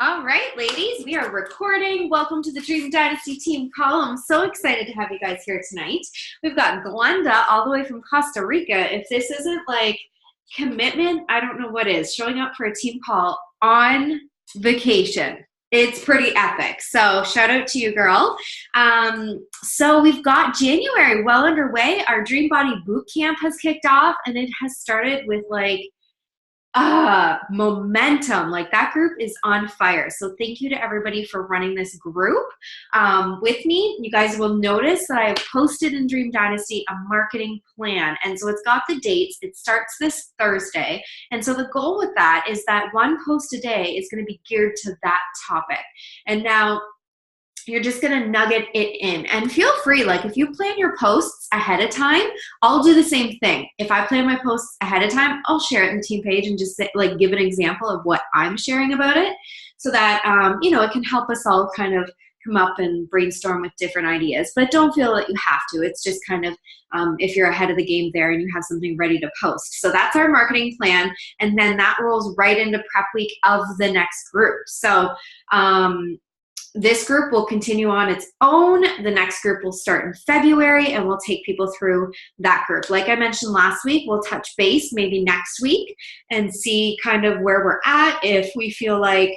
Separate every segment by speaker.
Speaker 1: All right, ladies, we are recording. Welcome to the Dream Dynasty team call. I'm so excited to have you guys here tonight. We've got Glenda all the way from Costa Rica. If this isn't like commitment, I don't know what is. Showing up for a team call on vacation. It's pretty epic. So shout out to you, girl. So we've got January well underway. Our Dream Body Boot Camp has kicked off, and it has started with like momentum. Like that group is on fire. So thank you to everybody for running this group with me. You guys will notice that I have posted in Dream Dynasty a marketing plan. And so it's got the dates. It starts this Thursday. And so the goal with that is that one post a day is going to be geared to that topic. And now you're just going to nugget it in, and feel free. Like if you plan your posts ahead of time, I'll do the same thing. If I plan my posts ahead of time, I'll share it in the team page and just say, like, give an example of what I'm sharing about it, so that, you know, it can help us all kind of come up and brainstorm with different ideas. But don't feel that you have to. It's just kind of if you're ahead of the game there and you have something ready to post. So that's our marketing plan. And then that rolls right into prep week of the next group. So, this group will continue on its own. The next group will start in February, and we'll take people through that group. Like I mentioned last week, we'll touch base maybe next week and see kind of where we're at. If we feel like,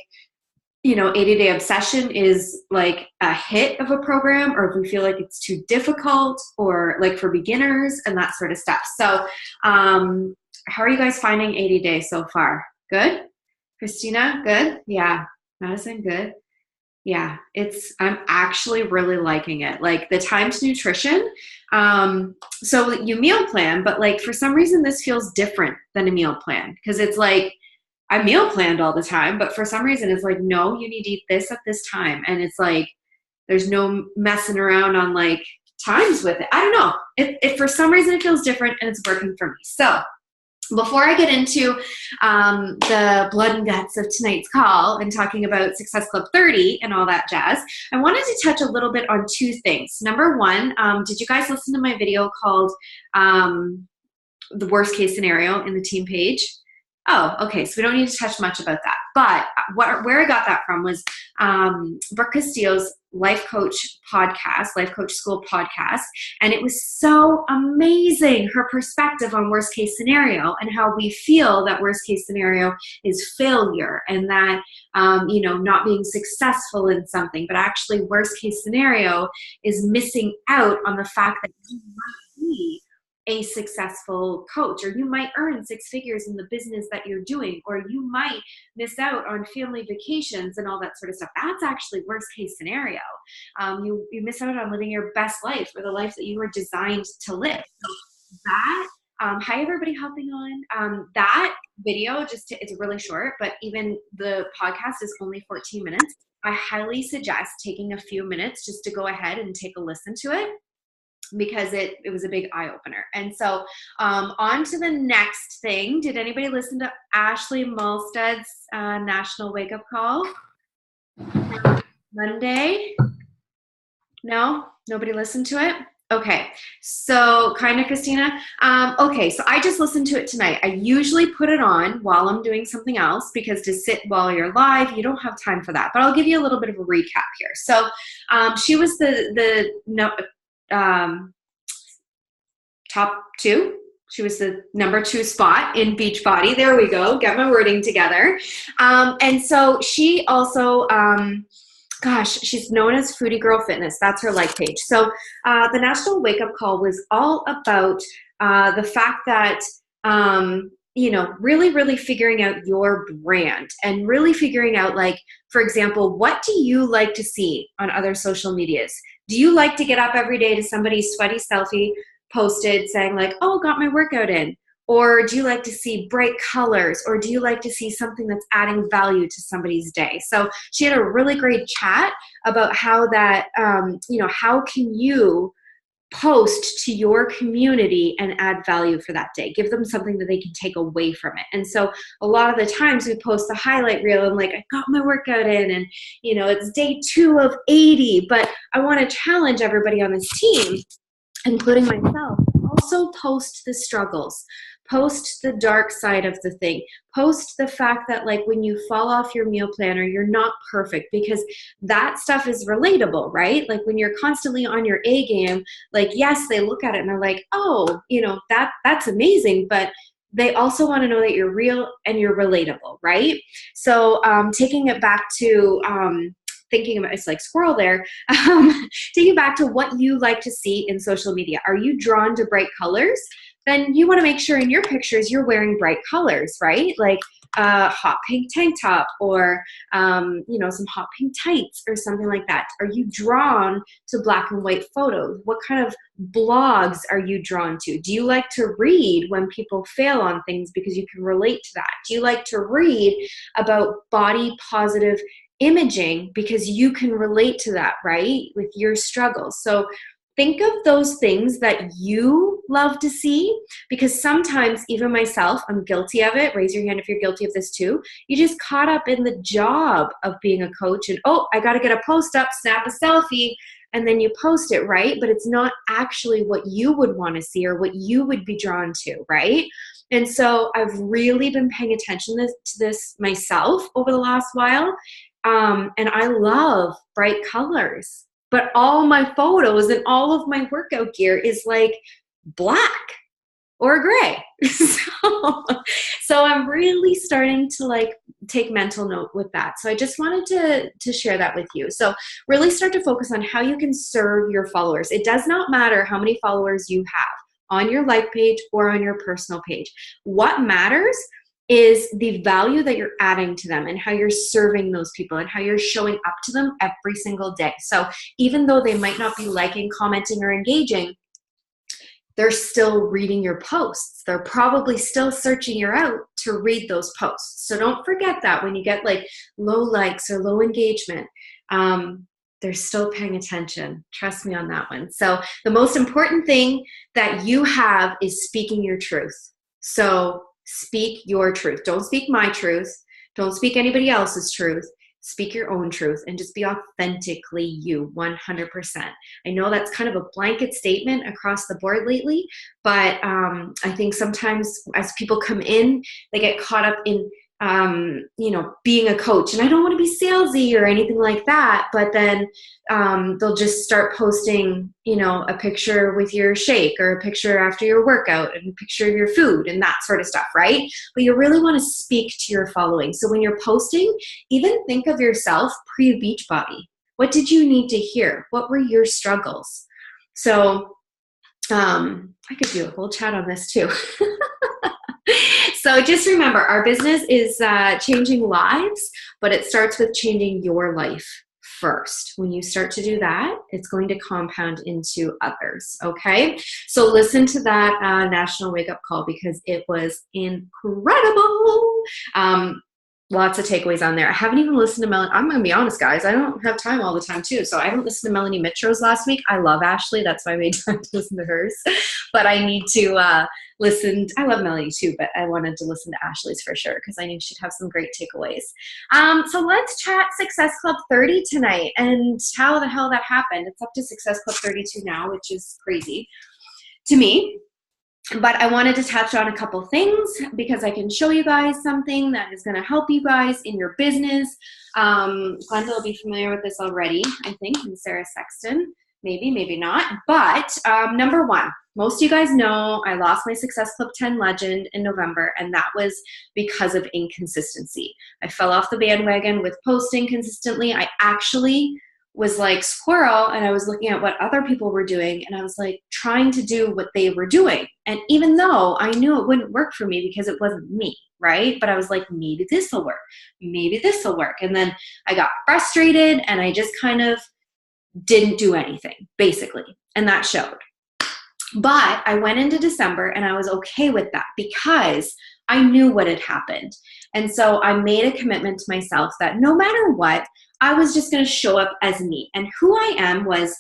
Speaker 1: you know, 80-Day Obsession is like a hit of a program, or if we feel like it's too difficult, or like for beginners and that sort of stuff. So how are you guys finding 80-Day so far? Good? Christina, good? Yeah. Madison, good? Yeah, I'm actually really liking it. Like the time to nutrition. So you meal plan, but like for some reason this feels different than a meal plan, because it's like I meal planned all the time, but for some reason it's like, no, you need to eat this at this time. And it's like, there's no messing around on like times with it. I don't know. If for some reason it feels different, and it's working for me. So before I get into the blood and guts of tonight's call and talking about Success Club 30 and all that jazz, I wanted to touch a little bit on two things. Number one, did you guys listen to my video called The Worst Case Scenario in the team page? Oh, okay. So we don't need to touch much about that. But where I got that from was Brooke Castillo's Life Coach podcast, Life Coach School podcast. And it was so amazing, her perspective on worst case scenario, and how we feel that worst case scenario is failure, and that, you know, not being successful in something, but actually worst case scenario is missing out on the fact that you might be a successful coach, or you might earn 6 figures in the business that you're doing, or you might miss out on family vacations and all that sort of stuff. That's actually worst case scenario. You miss out on living your best life, or the life that you were designed to live. So that, hi everybody hopping on. That video, it's really short, but even the podcast is only 14 minutes. I highly suggest taking a few minutes just to go ahead and take a listen to it, because it was a big eye-opener. And so on to the next thing. Did anybody listen to Ashley Malstead's National Wake Up Call Monday? No? Nobody listened to it? Okay. So kind of, Christina. Okay, so I just listened to it tonight. I usually put it on while I'm doing something else, because to sit while you're live, you don't have time for that. But I'll give you a little bit of a recap here. So she was top 2. She was the number 2 spot in Beachbody. There we go. Get my wording together. And so she also, she's known as Foodie Girl Fitness. That's her like page. So the National Wake Up Call was all about the fact that, you know, really figuring out your brand, and really figuring out, like, for example, what do you like to see on other social medias? Do you like to get up every day to somebody's sweaty selfie posted saying like, oh, got my workout in? Or do you like to see bright colors? Or do you like to see something that's adding value to somebody's day? So she had a really great chat about how that, you know, how can you post to your community and add value for that day? Give them something that they can take away from it. And so a lot of the times we post the highlight reel and like, I got my workout in, and, you know, it's day 2 of 80, but I want to challenge everybody on this team, including myself, also post the struggles. Post the dark side of the thing. Post the fact that like when you fall off your meal planner, you're not perfect, because that stuff is relatable, right? Like when you're constantly on your A game, like, yes, they look at it and they're like, oh, you know, that's amazing. But they also want to know that you're real and you're relatable, right? So taking it back to thinking about, it's like squirrel there, taking back to what you like to see in social media. Are you drawn to bright colors? Then you want to make sure in your pictures you're wearing bright colors, right? Like a hot pink tank top, or you know, some hot pink tights or something like that. Are you drawn to black and white photos? What kind of blogs are you drawn to? Do you like to read when people fail on things because you can relate to that? Do you like to read about body positive imaging because you can relate to that, right? With your struggles. So think of those things that you love to see, because sometimes, even myself, I'm guilty of it. Raise your hand if you're guilty of this too. You just caught up in the job of being a coach and, oh, I got to get a post up, snap a selfie, and then you post it, right? But it's not actually what you would want to see or what you would be drawn to, right? And so I've really been paying attention to this myself over the last while. And I love bright colors. But all my photos and all of my workout gear is like black or gray. So I'm really starting to like take mental note with that. So I just wanted to share that with you. So really start to focus on how you can serve your followers. It does not matter how many followers you have on your like page or on your personal page. What matters is the value that you're adding to them and how you're serving those people and how you're showing up to them every single day. So even though they might not be liking, commenting, or engaging, they're still reading your posts. They're probably still searching you out to read those posts. So don't forget that when you get like low likes or low engagement, they're still paying attention. Trust me on that one. So the most important thing that you have is speaking your truth. So speak your truth. Don't speak my truth. Don't speak anybody else's truth. Speak your own truth and just be authentically you, 100%. I know that's kind of a blanket statement across the board lately, but I think sometimes as people come in, they get caught up in you know, being a coach, and I don't want to be salesy or anything like that, but then they'll just start posting, you know, a picture with your shake or a picture after your workout and a picture of your food and that sort of stuff, right? But you really want to speak to your following. So when you're posting, even think of yourself pre-Beachbody. What did you need to hear? What were your struggles? So I could do a whole chat on this too. So just remember, our business is changing lives, but it starts with changing your life first. When you start to do that, it's going to compound into others, okay? So listen to that National Wake Up Call, because it was incredible. Lots of takeaways on there. I haven't even listened to Melanie. I'm going to be honest, guys. I don't have time all the time, too. So I haven't listened to Melanie Mitro's last week. I love Ashley. That's why I made time to listen to hers. But I need to listen. I love Melanie, too, but I wanted to listen to Ashley's for sure, because I knew she'd have some great takeaways. So let's chat Success Club 30 tonight and how the hell that happened. It's up to Success Club 32 now, which is crazy to me. But I wanted to touch on a couple things because I can show you guys something that is going to help you guys in your business. Glenda will be familiar with this already, I think, and Sarah Sexton. Maybe, maybe not. But number one, most of you guys know I lost my Success Club 10 legend in November, and that was because of inconsistency. I fell off the bandwagon with posting consistently. I actually was like squirrel, and I was looking at what other people were doing, and I was like trying to do what they were doing. And even though I knew it wouldn't work for me because it wasn't me, right? But I was like, maybe this will work. Maybe this will work. And then I got frustrated, and I just kind of didn't do anything, basically. And that showed. But I went into December, and I was okay with that because I knew what had happened. And so I made a commitment to myself that no matter what, I was just going to show up as me. And who I am was,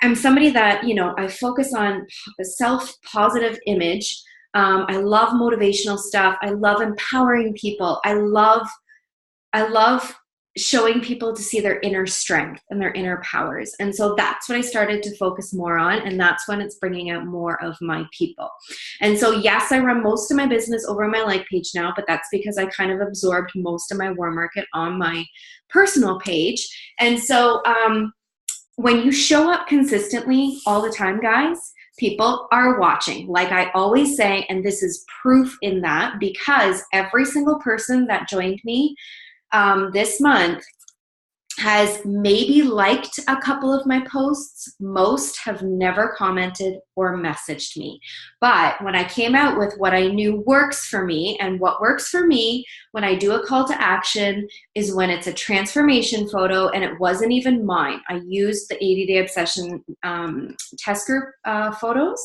Speaker 1: I'm somebody that, you know, I focus on self-positive image. I love motivational stuff. I love empowering people. I love showing people to see their inner strength and their inner powers. And so that's what I started to focus more on. And that's when it's bringing out more of my people. And so, yes, I run most of my business over on my like page now, but that's because I kind of absorbed most of my warm market on my personal page. And so when you show up consistently all the time, guys, people are watching, like I always say, and this is proof in that, because every single person that joined me this month has maybe liked a couple of my posts. Most have never commented or messaged me. But when I came out with what I knew works for me, and what works for me when I do a call to action is when it's a transformation photo, and it wasn't even mine. I used the 80-Day Obsession test group photos.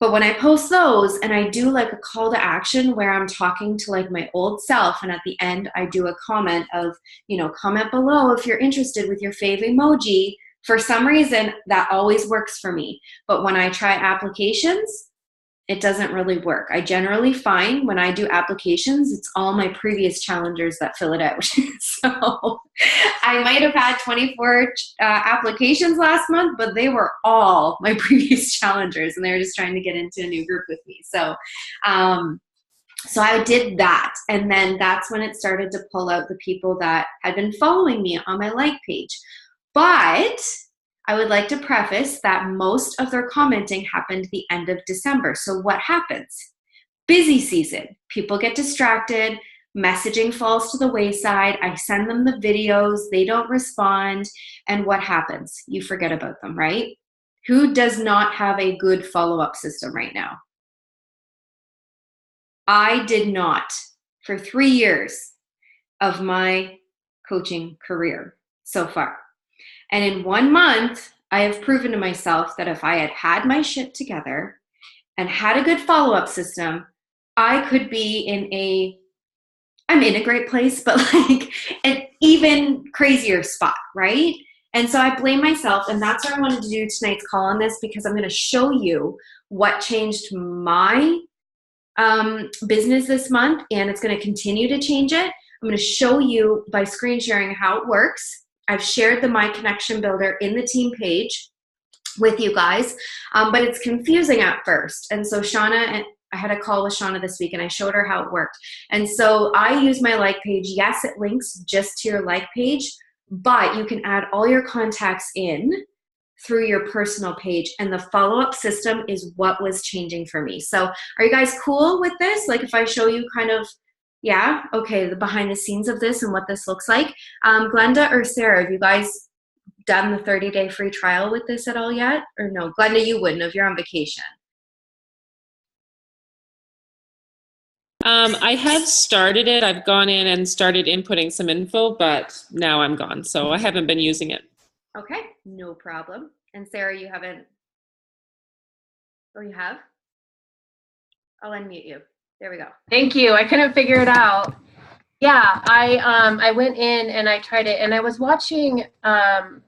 Speaker 1: But when I post those and I do like a call to action where I'm talking to like my old self, and at the end I do a comment of, you know, comment below if you're interested with your fave emoji, for some reason that always works for me. But when I try applications, it doesn't really work. I generally find when I do applications, it's all my previous challengers that fill it out. So I might have had 24 applications last month, but they were all my previous challengers, and they were just trying to get into a new group with me. So, so I did that. And then that's when it started to pull out the people that had been following me on my like page. But I would like to preface that most of their commenting happened the end of December. So what happens? Busy season. People get distracted. Messaging falls to the wayside. I send them the videos. They don't respond. And what happens? You forget about them, right? Who does not have a good follow-up system right now? I did not for 3 years of my coaching career so far. And in 1 month, I have proven to myself that if I had had my shit together and had a good follow-up system, I could be I'm in a great place, but like an even crazier spot, right? And so I blame myself, and that's why I wanted to do tonight's call on this, because I'm going to show you what changed my business this month, and it's going to continue to change it. I'm going to show you by screen sharing how it works. I've shared the My Connection Builder in the team page with you guys, but it's confusing at first. And so Shauna, and I had a call with Shauna this week, and I showed her how it worked. And so I use my like page. Yes, it links just to your like page, but you can add all your contacts in through your personal page, and the follow-up system is what was changing for me. So are you guys cool with this? Like if I show you kind of, yeah, okay, the behind the scenes of this and what this looks like. Glenda or Sarah, have you guys done the 30-day free trial with this at all yet? Or no? Glenda, you wouldn't if you're on vacation.
Speaker 2: I have started it. I've gone in and started inputting some info, but now I'm gone. So I haven't been using it.
Speaker 1: Okay, no problem. And Sarah, you haven't? Oh, you have? I'll unmute you. There we go.
Speaker 3: Thank you. I couldn't figure it out. Yeah, I went in and I tried it, and I was watching the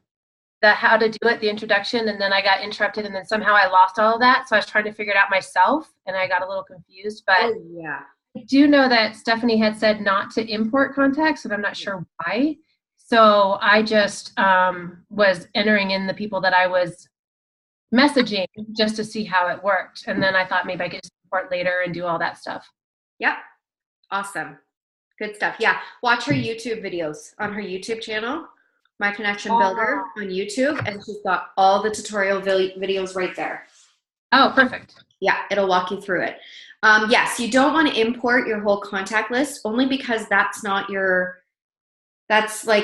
Speaker 3: how to do it, the introduction, and then I got interrupted, and then somehow I lost all of that. So I was trying to figure it out myself, and I got a little confused. But
Speaker 1: oh, yeah.
Speaker 3: I do know that Stephanie had said not to import contacts, and I'm not sure why. So I just was entering in the people that I was messaging just to see how it worked. And then I thought maybe I could just import later and do all that stuff.
Speaker 1: Yep. Awesome. Good stuff. Yeah. Watch her YouTube videos on her YouTube channel, My Connection Builder on YouTube. And she's got all the tutorial videos right there.
Speaker 3: Oh, perfect.
Speaker 1: Yeah. It'll walk you through it. Yes. You don't want to import your whole contact list, only because that's like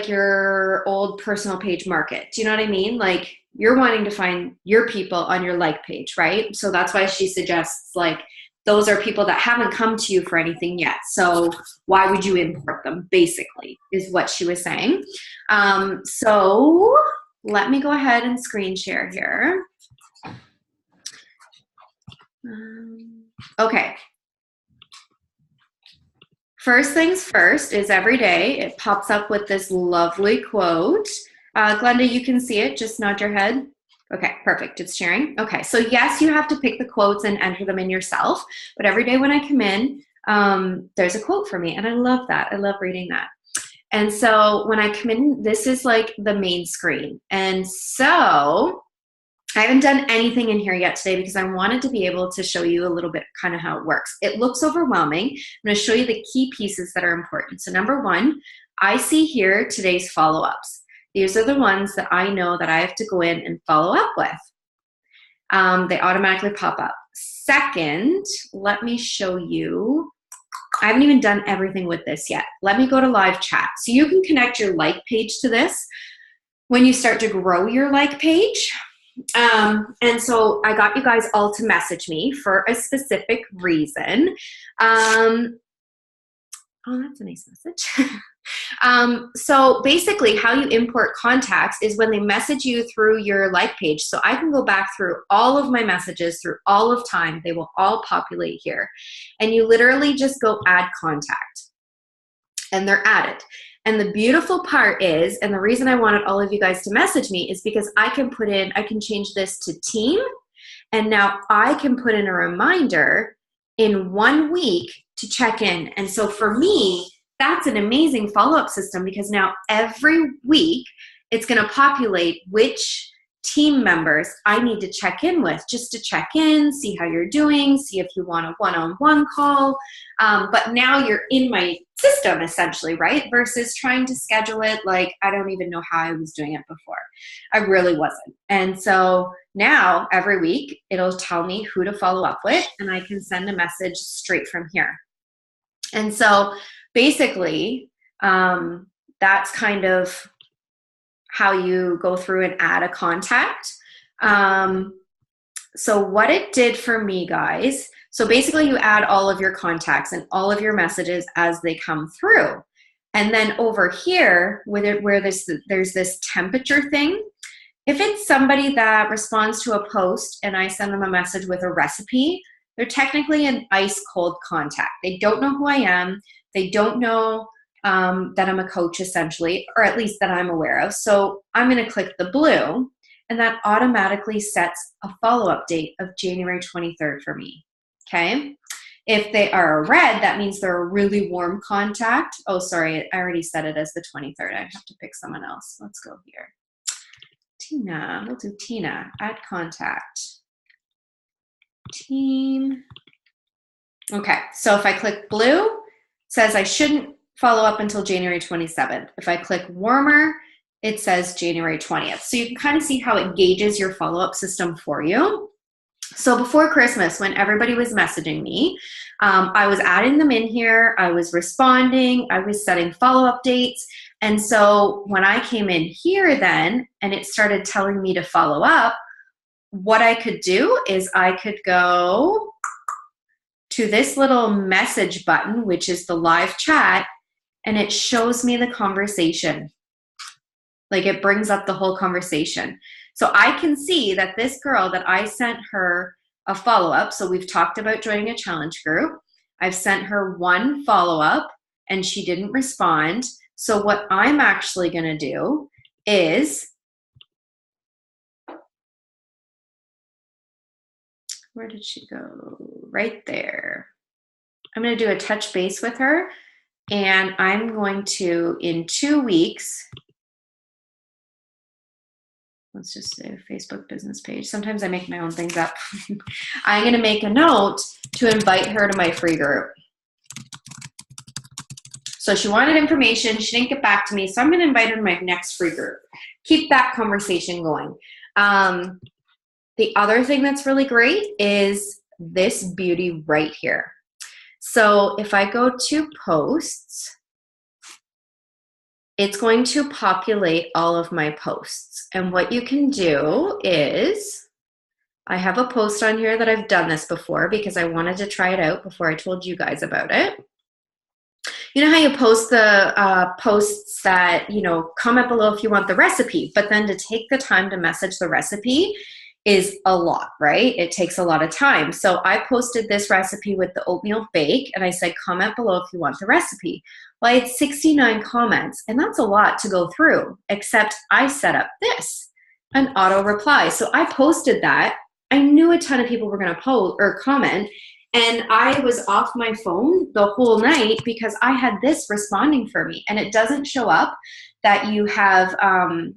Speaker 1: your old personal page market. Do you know what I mean? Like you're wanting to find your people on your like page, right? So that's why she suggests like those are people that haven't come to you for anything yet. So why would you import them, basically, is what she was saying. So let me go ahead and screen share here. Okay. First things first is every day it pops up with this lovely quote. Glenda, you can see it. Just nod your head. Okay, perfect. It's sharing. Okay, so yes, you have to pick the quotes and enter them in yourself. But every day when I come in, there's a quote for me. And I love that. I love reading that. And so when I come in, this is like the main screen. And so I haven't done anything in here yet today because I wanted to be able to show you a little bit kind of how it works. It looks overwhelming. I'm going to show you the key pieces that are important. So number one, I see here today's follow-ups. These are the ones that I know that I have to go in and follow up with. They automatically pop up. Second, let me show you. I haven't even done everything with this yet. Let me go to live chat. So you can connect your like page to this when you start to grow your like page. And so I got you guys all to message me for a specific reason. Oh, that's a nice message. So basically how you import contacts is when they message you through your like page. So I can go back through all of my messages through all of time. They will all populate here. And you literally just go add contact and they're added. And the beautiful part is, and the reason I wanted all of you guys to message me is because I can change this to team. And now I can put in a reminder in 1 week to check in. And so for me, that's an amazing follow-up system because now every week it's going to populate which team members I need to check in with, just to check in, see how you're doing, see if you want a one-on-one call. But now you're in my system essentially, right? Versus trying to schedule it like I don't even know how I was doing it before. I really wasn't. And so now every week it'll tell me who to follow up with and I can send a message straight from here. And so basically, that's kind of how you go through and add a contact. So what it did for me, guys, so basically you add all of your contacts and all of your messages as they come through. And then over here, where there's this temperature thing, if it's somebody that responds to a post and I send them a message with a recipe, they're technically an ice cold contact. They don't know who I am. They don't know that I'm a coach essentially, or at least that I'm aware of. So I'm going to click the blue and that automatically sets a follow-up date of January 23rd for me. Okay. If they are a red, that means they're a really warm contact. Oh, sorry. I already set it as the 23rd. I have to pick someone else. Let's go here. Tina, we'll do Tina, add contact. Team. Okay. So if I click blue, it says I shouldn't follow up until January 27th. If I click warmer, it says January 20th. So you can kind of see how it gauges your follow-up system for you. So before Christmas, when everybody was messaging me, I was adding them in here. I was responding. I was setting follow-up dates. And so when I came in here then, and it started telling me to follow up, what I could do is I could go to this little message button, which is the live chat, and it shows me the conversation. Like it brings up the whole conversation. So I can see that this girl that I sent her a follow-up, so we've talked about joining a challenge group. I've sent her one follow-up and she didn't respond. So what I'm actually gonna do is, where did she go? Right there. I'm gonna do a touch base with her and I'm going to, in 2 weeks, let's just say a Facebook business page. Sometimes I make my own things up. I'm going to make a note to invite her to my free group. So she wanted information. She didn't get back to me. So I'm going to invite her to my next free group. Keep that conversation going. The other thing that's really great is this beauty right here. So if I go to posts, it's going to populate all of my posts. And what you can do is, I have a post on here that I've done this before because I wanted to try it out before I told you guys about it. You know how you post the posts that, you know, comment below if you want the recipe, but then to take the time to message the recipe is a lot, right? It takes a lot of time. So I posted this recipe with the oatmeal bake and I said, comment below if you want the recipe. Well, I had 69 comments and that's a lot to go through, except I set up this, an auto reply. So I posted that. I knew a ton of people were going to post or comment And I was off my phone the whole night because I had this responding for me. And it doesn't show up that you have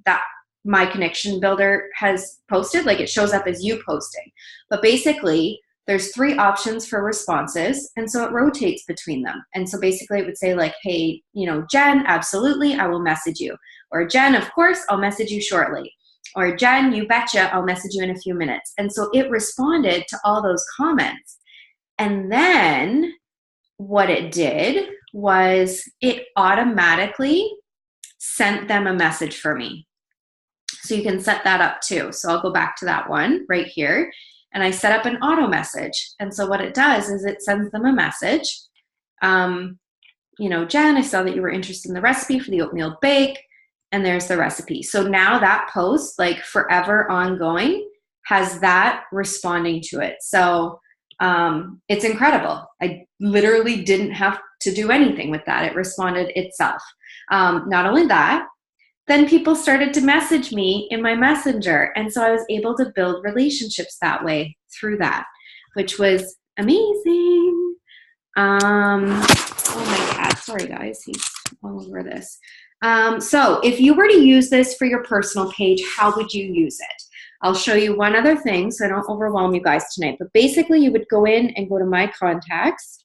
Speaker 1: that my connection builder has posted. Like, it shows up as you posting. But basically, there's 3 options for responses. And so it rotates between them. And so basically it would say like, hey, you know, Jen, absolutely, I will message you. Or Jen, of course, I'll message you shortly. Or Jen, you betcha, I'll message you in a few minutes. And so it responded to all those comments. And then what it did was it automatically sent them a message for me. So you can set that up too. So I'll go back to that one right here. And I set up an auto message. And so what it does is it sends them a message. You know, Jen, I saw that you were interested in the recipe for the oatmeal bake. And there's the recipe. So now that post, like forever ongoing, has that responding to it. So it's incredible. I literally didn't have to do anything with that. It responded itself. Not only that, then people started to message me in my messenger. And so I was able to build relationships that way through that, which was amazing. Oh, my cat. Sorry, guys. He's all over this. So if you were to use this for your personal page, how would you use it? I'll show you one other thing so I don't overwhelm you guys tonight. But basically, you would go in and go to My Contacts,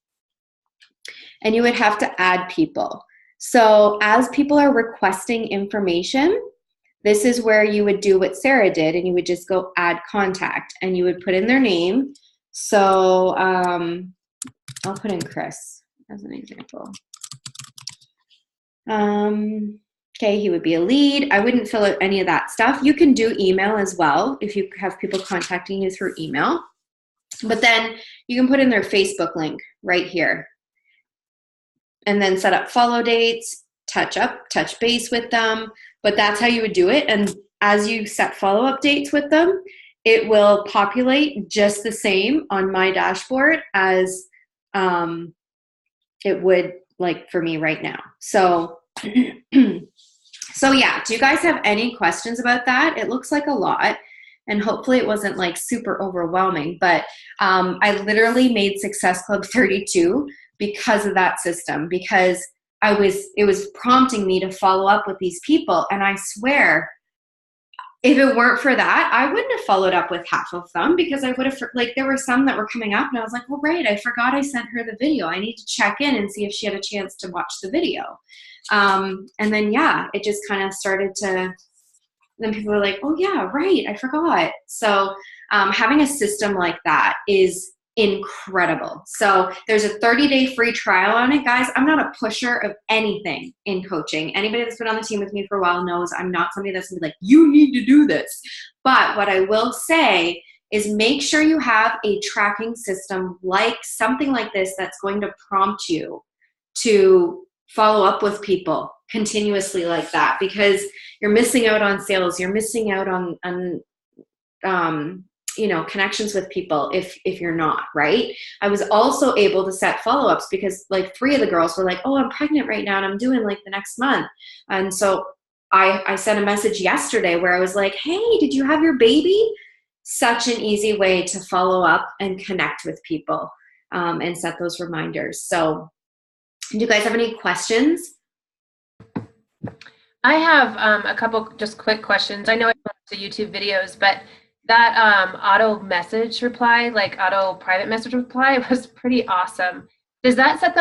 Speaker 1: and you would have to add people. So as people are requesting information, this is where you would do what Sarah did, and you would just go Add Contact, and you would put in their name. So I'll put in Chris as an example. Okay, he would be a lead. I wouldn't fill out any of that stuff. You can do email as well if you have people contacting you through email. But then you can put in their Facebook link right here. And then set up follow dates, touch base with them. But that's how you would do it. And as you set follow-up dates with them, it will populate just the same on my dashboard as it would like for me right now. So so yeah, do you guys have any questions about that? It looks like a lot, and hopefully it wasn't like super overwhelming, but I literally made Success Club 32 because of that system, because it was prompting me to follow up with these people. And I swear, if it weren't for that, I wouldn't have followed up with half of them, because I would have, like, there were some that were coming up and I was like, well, right, I forgot I sent her the video. I need to check in and see if she had a chance to watch the video. And then, yeah, it just kind of started to, then people were like, oh yeah, right, I forgot. So having a system like that is incredible. So there's a 30-day free trial on it, guys. I'm not a pusher of anything in coaching. Anybody that's been on the team with me for a while knows I'm not somebody that's gonna be like, you need to do this. But what I will say is make sure you have a tracking system, like something like this, that's going to prompt you to follow up with people continuously like that, because you're missing out on sales. You're missing out on you know, connections with people if you're not, right? I was also able to set follow-ups because like 3 of the girls were like, oh, I'm pregnant right now and I'm doing like the next month. And so I sent a message yesterday where I was like, hey, did you have your baby? Such an easy way to follow up and connect with people and set those reminders. So do you guys have any questions?
Speaker 3: I have a couple just quick questions. I know it's the YouTube videos, but that auto message reply, like auto private message reply, was pretty awesome. Does that set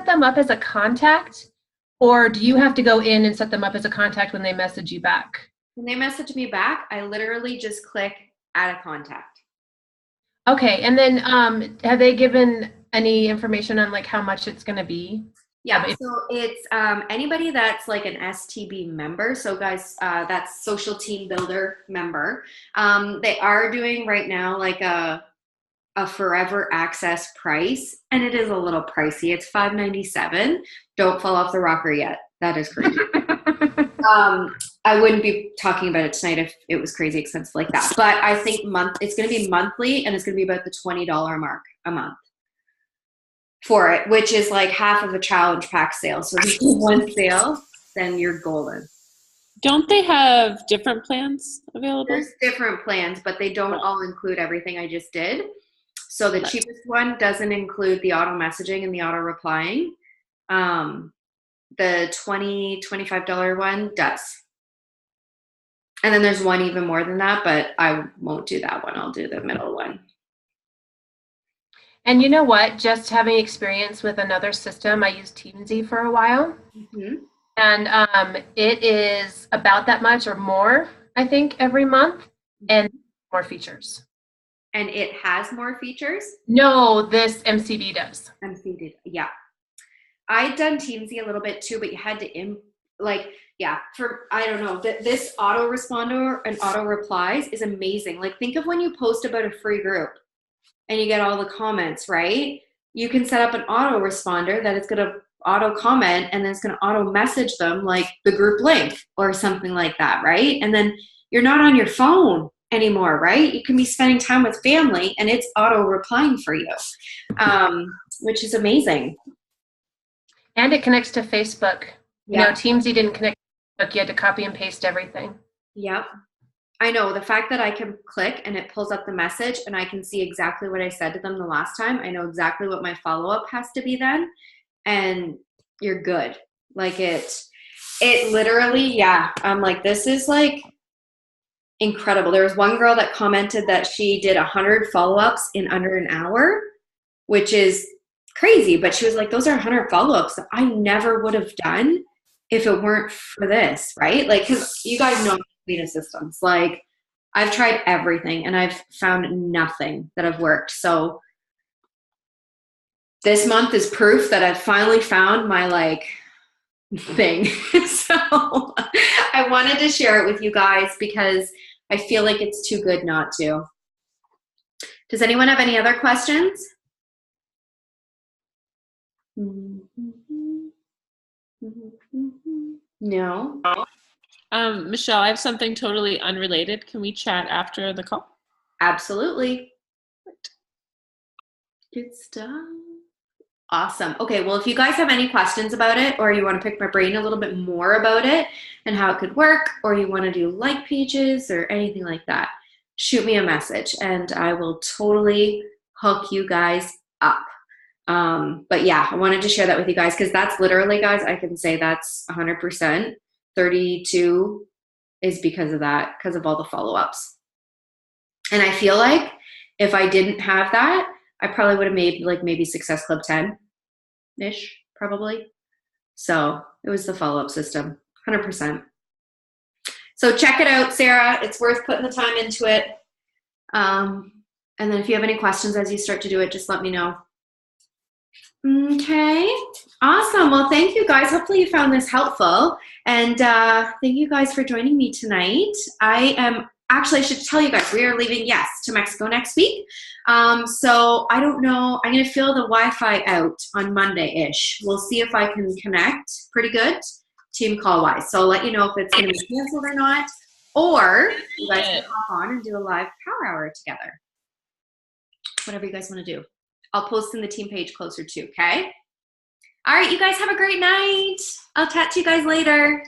Speaker 3: them up as a contact, or do you have to go in and set them up as a contact when they message you back?
Speaker 1: When they message me back, I literally just click Add a Contact.
Speaker 3: Okay, and then have they given any information on like how much it's going to be?
Speaker 1: Yeah, so it's anybody that's like an STB member. So guys, that's Social Team Builder member. They are doing right now like a forever access price, and it is a little pricey. It's $5.97. Don't fall off the rocker yet. That is crazy. I wouldn't be talking about it tonight if it was crazy expensive like that. But I think it's going to be monthly, and it's going to be about the $20 mark a month for it, which is like half of a challenge pack sale. So if you do one sale, then you're golden.
Speaker 2: Don't they have different plans available?
Speaker 1: There's different plans, but they don't all include everything I just did. So the cheapest one doesn't include the auto messaging and the auto replying. The $25 one does. And then there's one even more than that, but I won't do that one. I'll do the middle one.
Speaker 3: And you know what? Just having experience with another system, I used Teamsy for a while.
Speaker 1: Mm-hmm.
Speaker 3: And it is about that much or more, I think, every month, and more features.
Speaker 1: And it has more features?
Speaker 3: No, this MCD does.
Speaker 1: MCD, yeah. I'd done Teamsy a little bit too, but you had to I don't know, this autoresponder and auto replies is amazing. Like, think of when you post about a free group and you get all the comments, right? You can set up an autoresponder that it's going to auto comment and then it's going to auto message them like the group link or something like that, right? And then you're not on your phone anymore, right? You can be spending time with family and it's auto replying for you, which is amazing.
Speaker 3: And it connects to Facebook.
Speaker 1: Yeah.
Speaker 3: You know, Teamsy didn't connect to Facebook. You had to copy and paste everything.
Speaker 1: Yep. I know, the fact that I can click and it pulls up the message and I can see exactly what I said to them the last time. I know exactly what my follow-up has to be then. And you're good. Like it literally, yeah. I'm like, this is like incredible. There was one girl that commented that she did 100 follow-ups in under an hour, which is crazy. But she was like, those are 100 follow-ups that I never would have done if it weren't for this, right? Like, because you guys know beta systems. Like, I've tried everything and I've found nothing that have worked. So this month is proof that I've finally found my thing. So I wanted to share it with you guys because I feel like it's too good not to. Does anyone have any other questions? No.
Speaker 2: Michelle, I have something totally unrelated. Can we chat after the call?
Speaker 1: Absolutely. Good stuff. Awesome. Okay, well, if you guys have any questions about it or you want to pick my brain a little bit more about it and how it could work, or you want to do like pages or anything like that, shoot me a message and I will totally hook you guys up. But yeah, I wanted to share that with you guys because that's literally, guys, I can say that's 100%. 32 is because of that, because of all the follow-ups. And I feel like if I didn't have that, I probably would have made maybe Success Club 10-ish, probably. So it was the follow-up system, 100%. So check it out, Sarah. It's worth putting the time into it. And then if you have any questions as you start to do it, just let me know. Okay, awesome. Well, thank you guys. Hopefully you found this helpful. And thank you guys for joining me tonight. Actually, I should tell you guys, we are leaving, yes, to Mexico next week. So I don't know. I'm going to fill the Wi-Fi out on Monday-ish. We'll see if I can connect pretty good, team call-wise. So I'll let you know if it's going to be canceled or not. Or you guys can hop on and do a live power hour together. Whatever you guys want to do. I'll post in the team page closer to, okay? All right, you guys have a great night. I'll chat to you guys later.